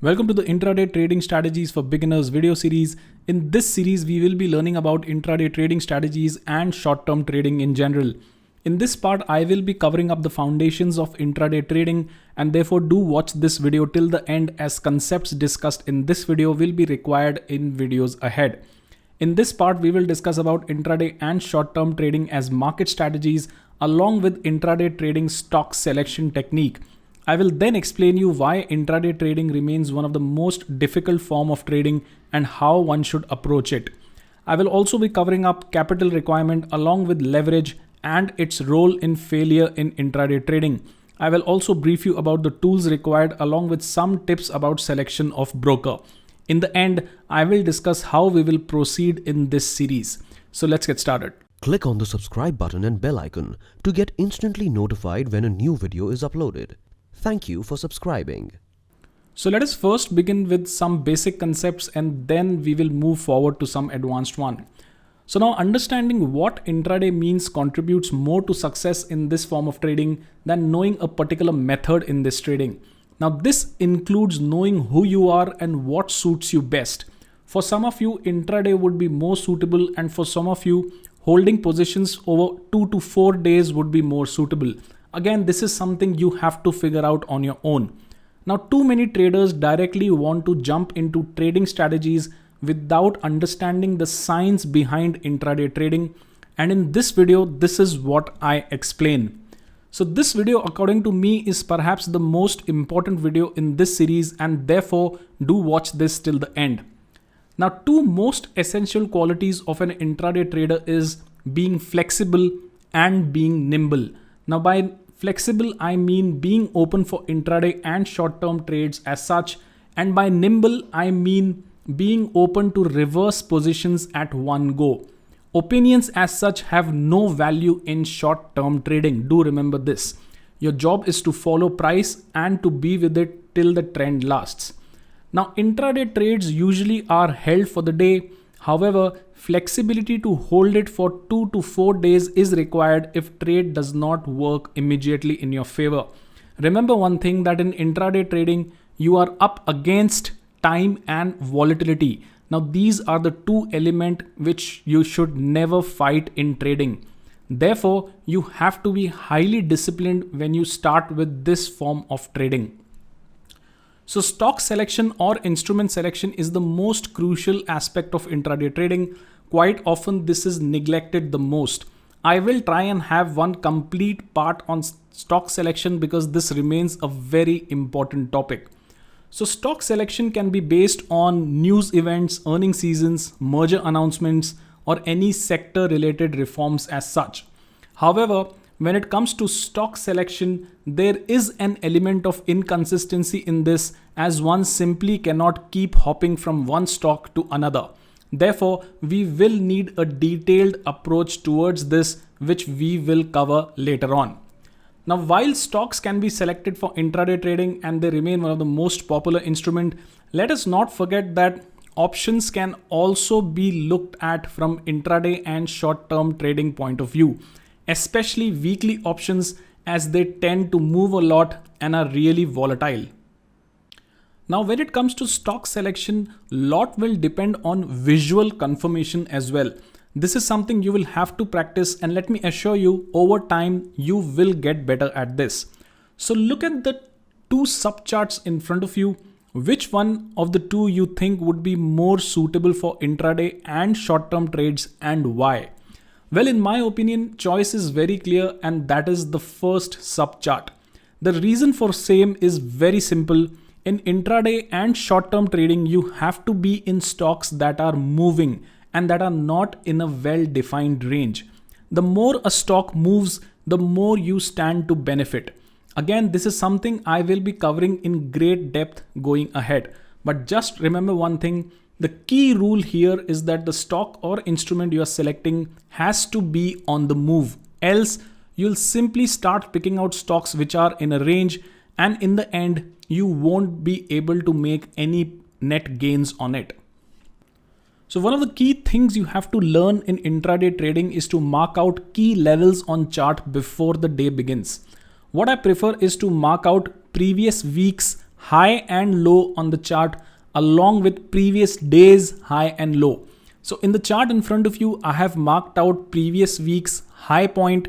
Welcome to the Intraday Trading Strategies for Beginners video series. In this series, we will be learning about intraday trading strategies and short-term trading in general. In this part, I will be covering up the foundations of intraday trading, and therefore do watch this video till the end, as concepts discussed in this video will be required in videos ahead. In this part, we will discuss about intraday and short-term trading as market strategies along with intraday trading stock selection technique. I will then explain you why intraday trading remains one of the most difficult form of trading and how one should approach it. I will also be covering up capital requirement along with leverage and its role in failure in intraday trading. I will also brief you about the tools required along with some tips about selection of broker. In the end, I will discuss how we will proceed in this series. So let's get started. Click on the subscribe button and bell icon to get instantly notified when a new video is uploaded. Thank you for subscribing. So let us first begin with some basic concepts and then we will move forward to some advanced one. So now understanding what intraday means contributes more to success in this form of trading than knowing a particular method in this trading. Now this includes knowing who you are and what suits you best. For some of you, intraday would be more suitable, and for some of you, holding positions over 2 to 4 days would be more suitable. Again, this is something you have to figure out on your own. Now, too many traders directly want to jump into trading strategies without understanding the science behind intraday trading. And in this video, this is what I explain. So this video, according to me, is perhaps the most important video in this series, and therefore do watch this till the end. Now, two most essential qualities of an intraday trader is being flexible and being nimble. Now, by flexible, I mean being open for intraday and short-term trades as such. And by nimble, I mean being open to reverse positions at one go. Opinions as such have no value in short-term trading. Do remember this. Your job is to follow price and to be with it till the trend lasts. Now, intraday trades usually are held for the day. However, flexibility to hold it for 2 to 4 days is required if trade does not work immediately in your favor. Remember one thing, that in intraday trading, you are up against time and volatility. Now, these are the two elements which you should never fight in trading. Therefore, you have to be highly disciplined when you start with this form of trading. So stock selection or instrument selection is the most crucial aspect of intraday trading. Quite often this is neglected the most. I will try and have one complete part on stock selection because this remains a very important topic. So stock selection can be based on news events, earning seasons, merger announcements, or any sector related reforms as such. However, when it comes to stock selection, there is an element of inconsistency in this, as one simply cannot keep hopping from one stock to another. Therefore, we will need a detailed approach towards this, which we will cover later on. Now, while stocks can be selected for intraday trading and they remain one of the most popular instruments, let us not forget that options can also be looked at from intraday and short-term trading point of view, especially weekly options, as they tend to move a lot and are really volatile. Now, when it comes to stock selection, lot will depend on visual confirmation as well. This is something you will have to practice, and let me assure you, over time, you will get better at this. So look at the two subcharts in front of you. Which one of the two you think would be more suitable for intraday and short-term trades, and why? Well, in my opinion, choice is very clear, and that is the first subchart. The reason for same is very simple. In intraday and short-term trading, you have to be in stocks that are moving and that are not in a well-defined range. The more a stock moves, the more you stand to benefit. Again, this is something I will be covering in great depth going ahead. But just remember one thing, the key rule here is that the stock or instrument you are selecting has to be on the move. Else, you'll simply start picking out stocks which are in a range, and in the end, you won't be able to make any net gains on it. So one of the key things you have to learn in intraday trading is to mark out key levels on chart before the day begins. What I prefer is to mark out previous week's high and low on the chart along with previous day's high and low. So in the chart in front of you, I have marked out previous week's high point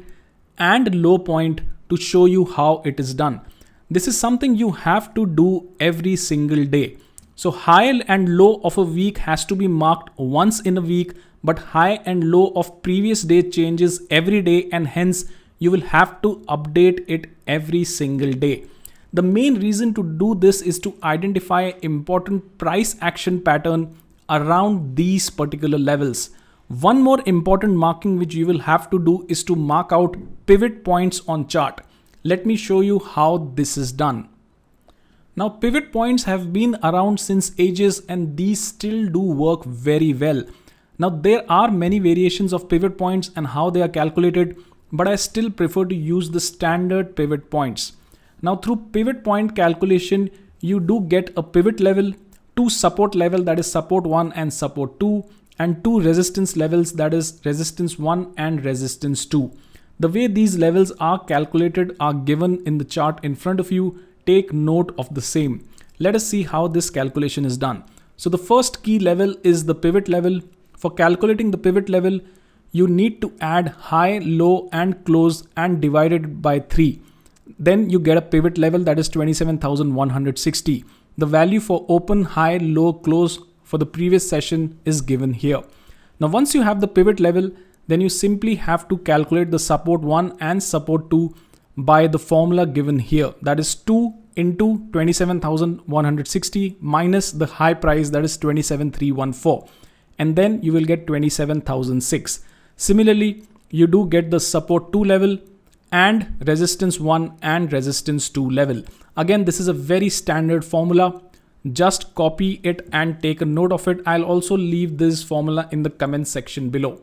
and low point to show you how it is done. This is something you have to do every single day. So high and low of a week has to be marked once in a week, but high and low of previous day changes every day, and hence you will have to update it every single day. The main reason to do this is to identify important price action pattern around these particular levels. One more important marking which you will have to do is to mark out pivot points on chart. Let me show you how this is done. Now pivot points have been around since ages and these still do work very well. Now there are many variations of pivot points and how they are calculated, but I still prefer to use the standard pivot points. Now through pivot point calculation, you do get a pivot level, two support level, that is support 1 and support 2, and two resistance levels, that is resistance 1 and resistance 2. The way these levels are calculated are given in the chart in front of you. Take note of the same. Let us see how this calculation is done. So the first key level is the pivot level. For calculating the pivot level, you need to add high, low and close and divide it by 3. Then you get a pivot level, that is 27,160. The value for open, high, low, close for the previous session is given here. Now once you have the pivot level, then you simply have to calculate the support 1 and support 2 by the formula given here. That is 2 into 27,160 minus the high price, that is 27,314. And then you will get 27,006. Similarly, you do get the support 2 level and resistance 1 and resistance 2 level. Again, this is a very standard formula. Just copy it and take a note of it. I'll also leave this formula in the comment section below.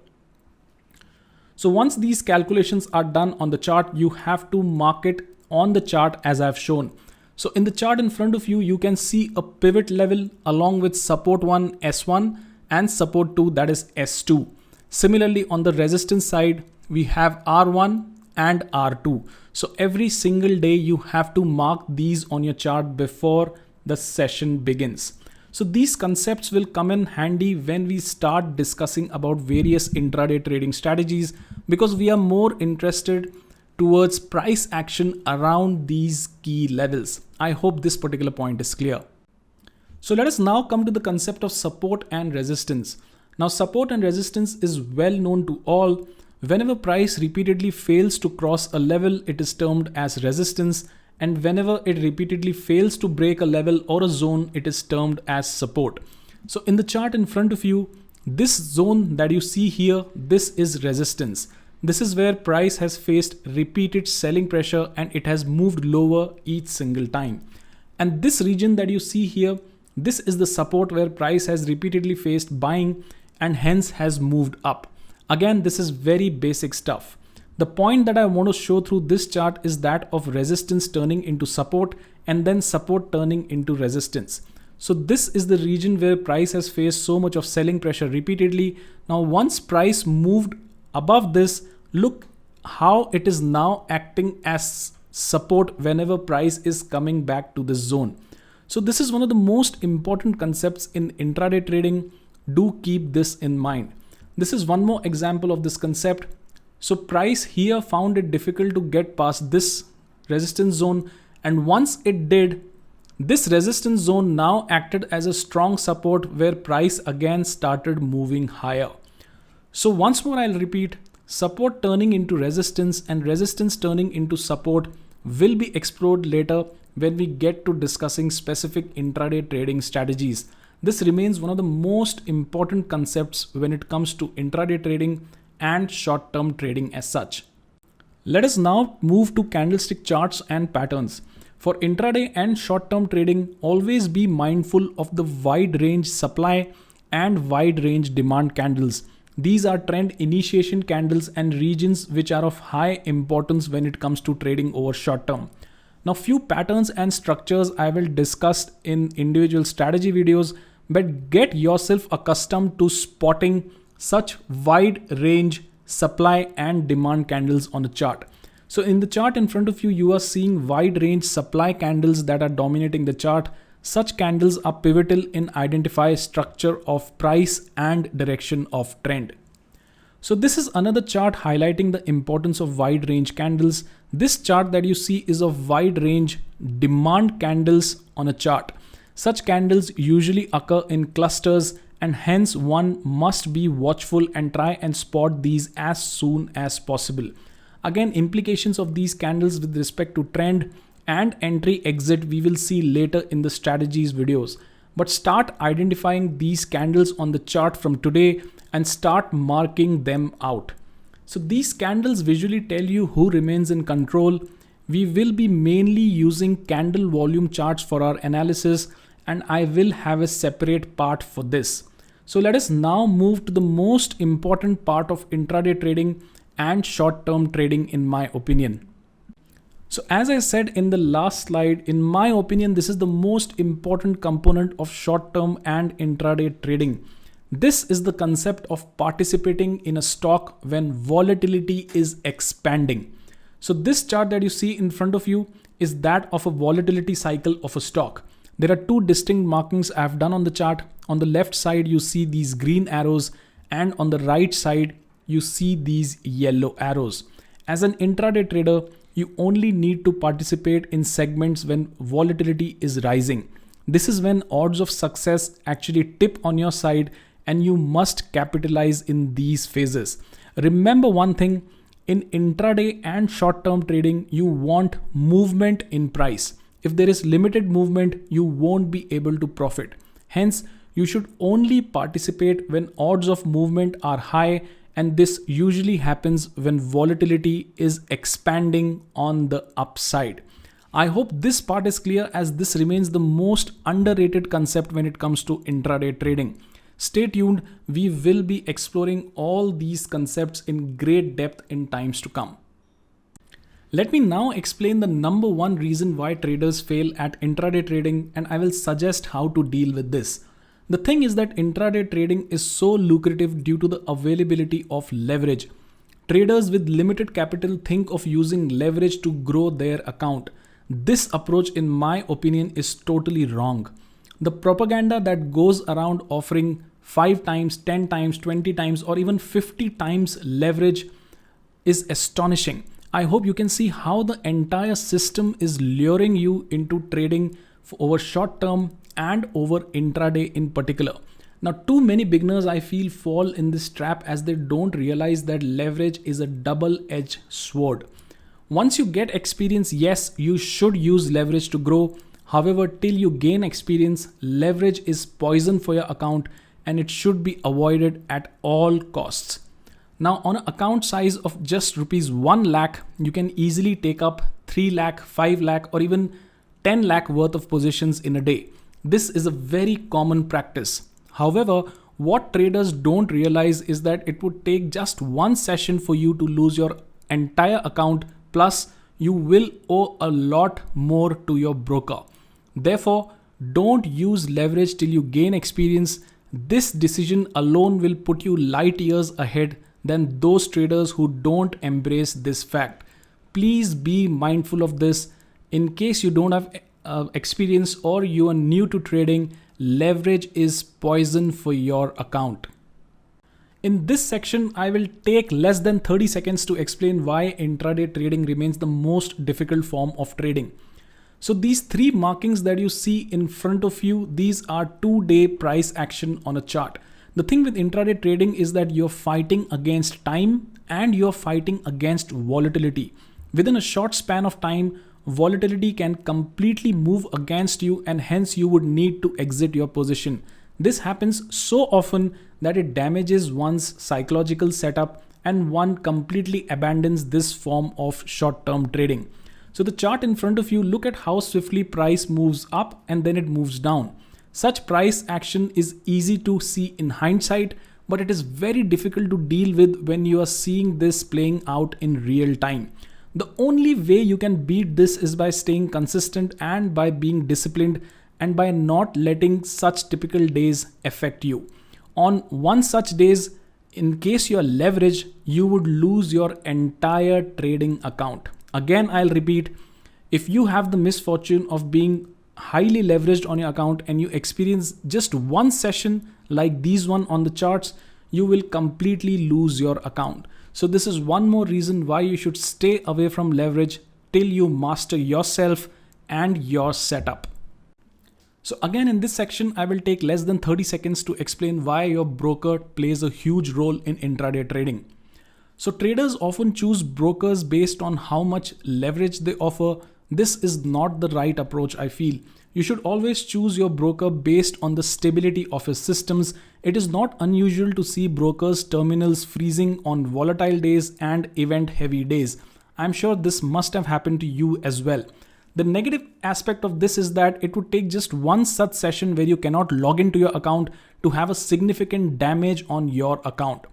So once these calculations are done on the chart, you have to mark it on the chart as I've shown. So in the chart in front of you, you can see a pivot level along with support 1 S1 and support 2, that is S2. Similarly, on the resistance side, we have R1 and R2. So every single day you have to mark these on your chart before the session begins. So these concepts will come in handy when we start discussing about various intraday trading strategies, because we are more interested towards price action around these key levels. I hope this particular point is clear. So let us now come to the concept of support and resistance. Now support and resistance is well known to all. Whenever price repeatedly fails to cross a level, it is termed as resistance. And whenever it repeatedly fails to break a level or a zone, it is termed as support. So in the chart in front of you, this zone that you see here, this is resistance. This is where price has faced repeated selling pressure and it has moved lower each single time. And this region that you see here, this is the support where price has repeatedly faced buying and hence has moved up. Again, this is very basic stuff. The point that I want to show through this chart is that of resistance turning into support and then support turning into resistance. So this is the region where price has faced so much of selling pressure repeatedly. Now once price moved above this, look how it is now acting as support whenever price is coming back to this zone. So this is one of the most important concepts in intraday trading. Do keep this in mind. This is one more example of this concept. So price here found it difficult to get past this resistance zone, and once it did, this resistance zone now acted as a strong support where price again started moving higher. So once more I'll repeat, support turning into resistance and resistance turning into support will be explored later when we get to discussing specific intraday trading strategies. This remains one of the most important concepts when it comes to intraday trading and short-term trading as such. Let us now move to candlestick charts and patterns. For intraday and short-term trading, always be mindful of the wide range supply and wide range demand candles. These are trend initiation candles and regions which are of high importance when it comes to trading over short term. Now, few patterns and structures I will discuss in individual strategy videos, but get yourself accustomed to spotting such wide range supply and demand candles on a chart. So in the chart in front of you, you are seeing wide range supply candles that are dominating the chart. Such candles are pivotal in identifying structure of price and direction of trend. So this is another chart highlighting the importance of wide range candles. This chart that you see is of wide range demand candles on a chart. Such candles usually occur in clusters, and hence one must be watchful and try and spot these as soon as possible. Again, implications of these candles with respect to trend and entry exit we will see later in the strategies videos. But start identifying these candles on the chart from today and start marking them out. So these candles visually tell you who remains in control. We will be mainly using candle volume charts for our analysis, and I will have a separate part for this. So let us now move to the most important part of intraday trading and short-term trading in my opinion. So as I said in the last slide, in my opinion, this is the most important component of short-term and intraday trading. This is the concept of participating in a stock when volatility is expanding. So this chart that you see in front of you is that of a volatility cycle of a stock. There are two distinct markings I have done on the chart. On the left side, you see these green arrows, and on the right side, you see these yellow arrows. As an intraday trader, you only need to participate in segments when volatility is rising. This is when odds of success actually tip on your side, and you must capitalize in these phases. Remember one thing, in intraday and short-term trading, you want movement in price. If there is limited movement, you won't be able to profit. Hence, you should only participate when odds of movement are high, and this usually happens when volatility is expanding on the upside. I hope this part is clear, as this remains the most underrated concept when it comes to intraday trading. Stay tuned, we will be exploring all these concepts in great depth in times to come. Let me now explain the number one reason why traders fail at intraday trading, and I will suggest how to deal with this. The thing is that intraday trading is so lucrative due to the availability of leverage. Traders with limited capital think of using leverage to grow their account. This approach, in my opinion, is totally wrong. The propaganda that goes around offering 5 times, 10 times, 20 times, or even 50 times leverage is astonishing. I hope you can see how the entire system is luring you into trading over short term and over intraday in particular. Now, too many beginners I feel fall in this trap, as they don't realize that leverage is a double-edged sword. Once you get experience, yes, you should use leverage to grow. However, till you gain experience, leverage is poison for your account, and it should be avoided at all costs. Now, on an account size of just rupees 1 lakh, you can easily take up 3 lakh, 5 lakh, or even 10 lakh worth of positions in a day. This is a very common practice. However, what traders don't realize is that it would take just one session for you to lose your entire account, plus you will owe a lot more to your broker. Therefore, don't use leverage till you gain experience. This decision alone will put you light years ahead than those traders who don't embrace this fact. Please be mindful of this. In case you don't have experience or you are new to trading, leverage is poison for your account. In this section, I will take less than 30 seconds to explain why intraday trading remains the most difficult form of trading. So these 3 markings that you see in front of you, these are 2-day price action on a chart. The thing with intraday trading is that you're fighting against time and you're fighting against volatility. Within a short span of time, volatility can completely move against you, and hence you would need to exit your position. This happens so often that it damages one's psychological setup, and one completely abandons this form of short-term trading. So the chart in front of you, look at how swiftly price moves up and then it moves down. Such price action is easy to see in hindsight, but it is very difficult to deal with when you are seeing this playing out in real time. The only way you can beat this is by staying consistent and by being disciplined, and by not letting such typical days affect you. On one such days, in case you are leveraged, you would lose your entire trading account. Again, I'll repeat, if you have the misfortune of being highly leveraged on your account and you experience just one session like these one on the charts, you will completely lose your account. So this is one more reason why you should stay away from leverage till you master yourself and your setup. So again, in this section, I will take less than 30 seconds to explain why your broker plays a huge role in intraday trading. So traders often choose brokers based on how much leverage they offer. This is not the right approach, I feel. You should always choose your broker based on the stability of his systems. It is not unusual to see brokers' terminals freezing on volatile days and event-heavy days. I'm sure this must have happened to you as well. The negative aspect of this is that it would take just one such session where you cannot log into your account to have a significant damage on your account.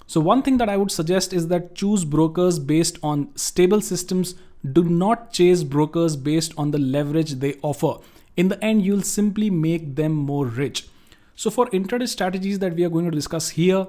So one thing that I would suggest is that choose brokers based on stable systems. Do not chase brokers based on the leverage they offer. In the end, you'll simply make them more rich. So for intraday strategies that we are going to discuss here,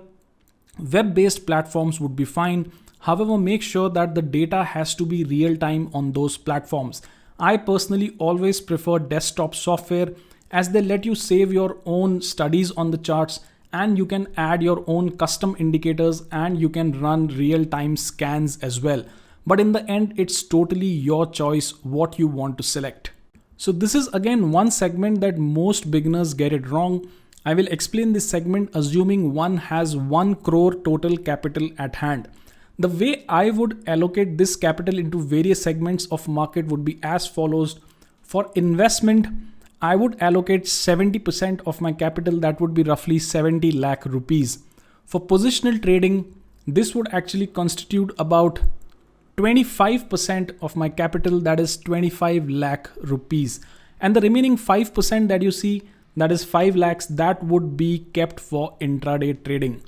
web-based platforms would be fine. However, make sure that the data has to be real time on those platforms. I personally always prefer desktop software as they let you save your own studies on the charts, and you can add your own custom indicators and you can run real-time scans as well. But in the end, it's totally your choice what you want to select. So this is again one segment that most beginners get it wrong. I will explain this segment assuming one has 1 crore total capital at hand. The way I would allocate this capital into various segments of market would be as follows. For investment, I would allocate 70% of my capital, that would be roughly 70 lakh rupees. For positional trading, this would actually constitute about 25% of my capital, that is 25 lakh rupees. And the remaining 5% that you see, that is 5 lakhs, that would be kept for intraday trading.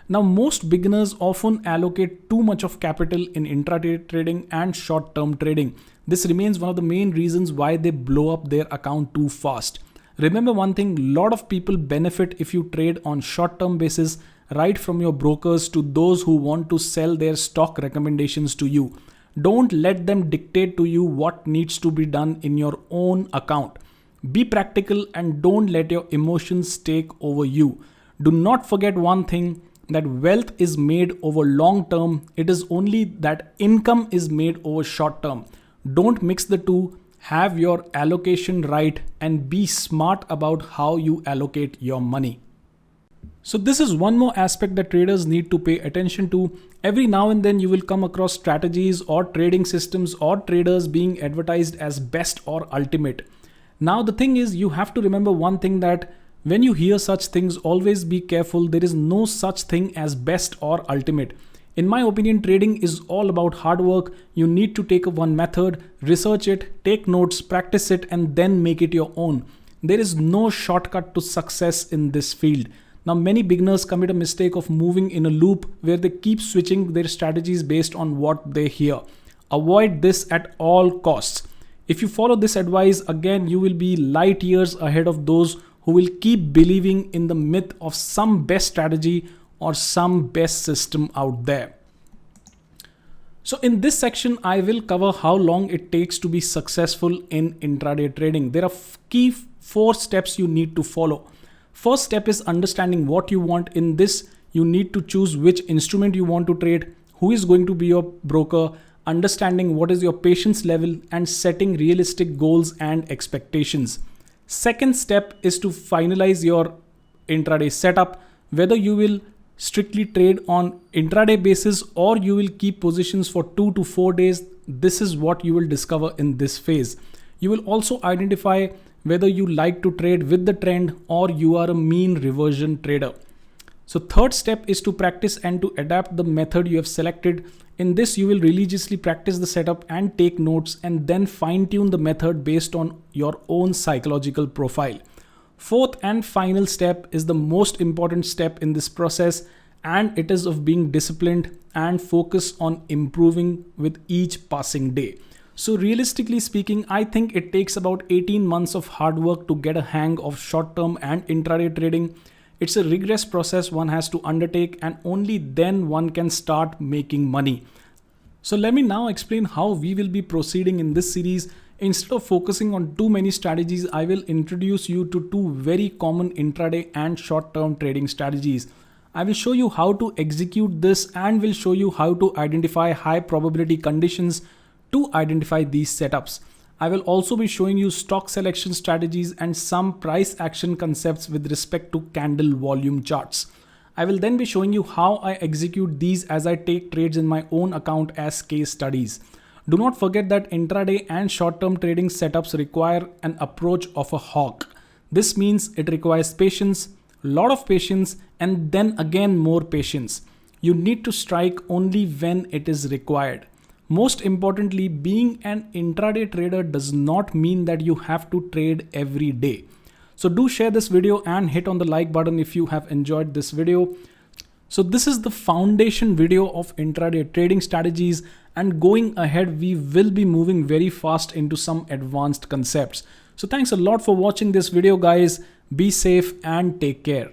Now, most beginners often allocate too much of capital in intraday trading and short-term trading. This remains one of the main reasons why they blow up their account too fast. Remember one thing, a lot of people benefit if you trade on short-term basis, right from your brokers to those who want to sell their stock recommendations to you. Don't let them dictate to you what needs to be done in your own account. Be practical and don't let your emotions take over you. Do not forget one thing, that wealth is made over long term. It is only that income is made over short term. Don't mix the two. Have your allocation right and be smart about how you allocate your money. So this is one more aspect that traders need to pay attention to. Every now and then you will come across strategies or trading systems or traders being advertised as best or ultimate. Now the thing is, you have to remember one thing, that when you hear such things, always be careful. There is no such thing as best or ultimate. In my opinion, trading is all about hard work. You need to take one method, research it, take notes, practice it, and then make it your own. There is no shortcut to success in this field. Now, many beginners commit a mistake of moving in a loop where they keep switching their strategies based on what they hear. Avoid this at all costs. If you follow this advice, again, you will be light years ahead of those who will keep believing in the myth of some best strategy or some best system out there. So in this section, I will cover how long it takes to be successful in intraday trading. There are key 4 steps you need to follow. First step is understanding what you want. In this, you need to choose which instrument you want to trade, who is going to be your broker, understanding what is your patience level, and setting realistic goals and expectations. Second step is to finalize your intraday setup, whether you will strictly trade on intraday basis or you will keep positions for 2 to 4 days. This is what you will discover in this phase. You will also identify whether you like to trade with the trend or you are a mean reversion trader. So third step is to practice and to adapt the method you have selected. In this, you will religiously practice the setup and take notes and then fine tune the method based on your own psychological profile. Fourth and final step is the most important step in this process, and it is of being disciplined and focus on improving with each passing day. So realistically speaking, I think it takes about 18 months of hard work to get a hang of short-term and intraday trading. It's a rigorous process one has to undertake, and only then one can start making money. So let me now explain how we will be proceeding in this series. Instead of focusing on too many strategies, I will introduce you to two very common intraday and short-term trading strategies. I will show you how to execute this and will show you how to identify high probability conditions to identify these setups. I will also be showing you stock selection strategies and some price action concepts with respect to candle volume charts. I will then be showing you how I execute these as I take trades in my own account as case studies. Do not forget that intraday and short-term trading setups require an approach of a hawk. This means it requires patience, lot of patience, and then again more patience. You need to strike only when it is required. Most importantly, being an intraday trader does not mean that you have to trade every day. So do share this video and hit on the like button if you have enjoyed this video. So this is the foundation video of intraday trading strategies, and going ahead we will be moving very fast into some advanced concepts. So thanks a lot for watching this video, guys. Be safe and take care.